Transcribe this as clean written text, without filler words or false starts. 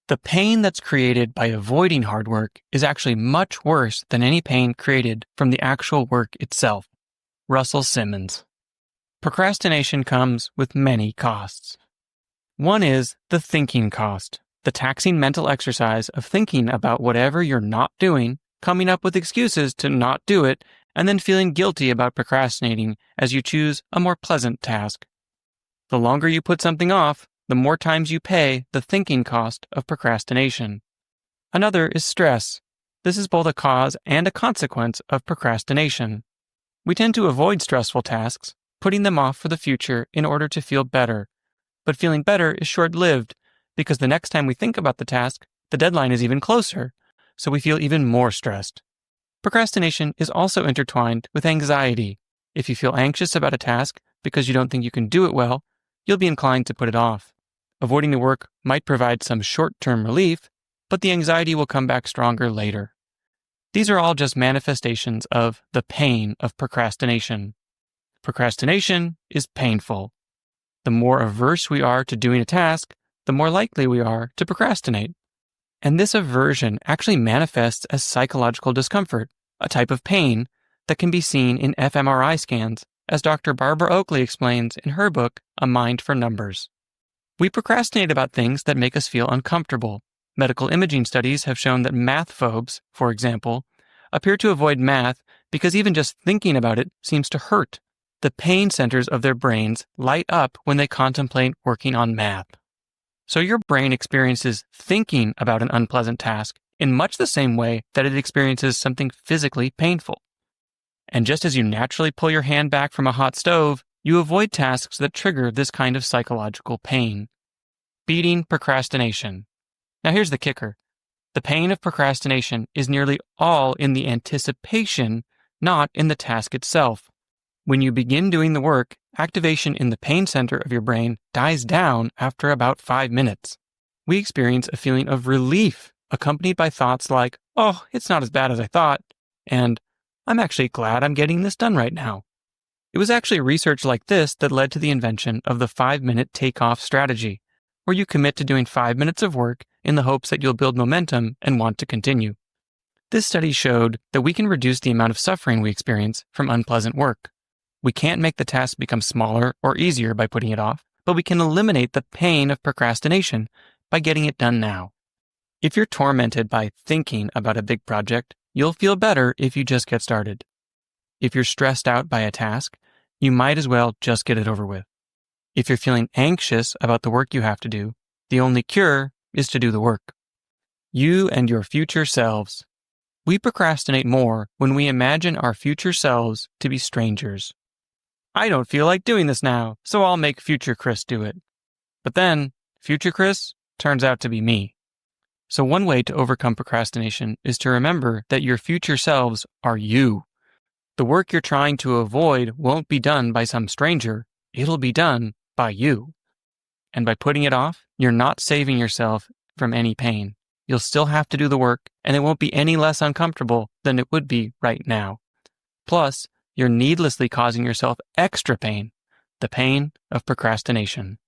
The pain that's created by avoiding hard work is actually much worse than any pain created from the actual work itself. Russel Simmons. Procrastination comes with many costs. One is the thinking cost, the taxing mental exercise of thinking about whatever you're not doing, coming up with excuses to not do it, and then feeling guilty about procrastinating as you choose a more pleasant task. The longer you put something off, the more times you pay the thinking cost of procrastination. Another is stress. This is both a cause and a consequence of procrastination. We tend to avoid stressful tasks, putting them off for the future in order to feel better. But feeling better is short-lived, because the next time we think about the task, the deadline is even closer, so we feel even more stressed. Procrastination is also intertwined with anxiety. If you feel anxious about a task because you don't think you can do it well, you'll be inclined to put it off. Avoiding the work might provide some short-term relief, but the anxiety will come back stronger later. These are all just manifestations of the pain of procrastination. Procrastination is painful. The more averse we are to doing a task, the more likely we are to procrastinate. And this aversion actually manifests as psychological discomfort, a type of pain that can be seen in fMRI scans, as Dr. Barbara Oakley explains in her book, A Mind for Numbers. We procrastinate about things that make us feel uncomfortable. Medical imaging studies have shown that math phobes, for example, appear to avoid math because even just thinking about it seems to hurt. The pain centers of their brains light up when they contemplate working on math. So your brain experiences thinking about an unpleasant task in much the same way that it experiences something physically painful. And just as you naturally pull your hand back from a hot stove, you avoid tasks that trigger this kind of psychological pain. Beating procrastination. Now here's the kicker. The pain of procrastination is nearly all in the anticipation, not in the task itself. When you begin doing the work, activation in the pain center of your brain dies down after about 5 minutes. We experience a feeling of relief, accompanied by thoughts like, "Oh, it's not as bad as I thought," and "I'm actually glad I'm getting this done right now." It was actually research like this that led to the invention of the 5-minute take-off strategy, where you commit to doing 5 minutes of work in the hopes that you'll build momentum and want to continue. This study showed that we can reduce the amount of suffering we experience from unpleasant work. We can't make the task become smaller or easier by putting it off, but we can eliminate the pain of procrastination by getting it done now. If you're tormented by thinking about a big project, you'll feel better if you just get started. If you're stressed out by a task, you might as well just get it over with. If you're feeling anxious about the work you have to do, the only cure is to do the work. You and your future selves. We procrastinate more when we imagine our future selves to be strangers. I don't feel like doing this now, so I'll make future Chris do it. But then, future Chris turns out to be me. So one way to overcome procrastination is to remember that your future selves are you. The work you're trying to avoid won't be done by some stranger, it'll be done by you. And by putting it off, you're not saving yourself from any pain. You'll still have to do the work, and it won't be any less uncomfortable than it would be right now. Plus, you're needlessly causing yourself extra pain, the pain of procrastination.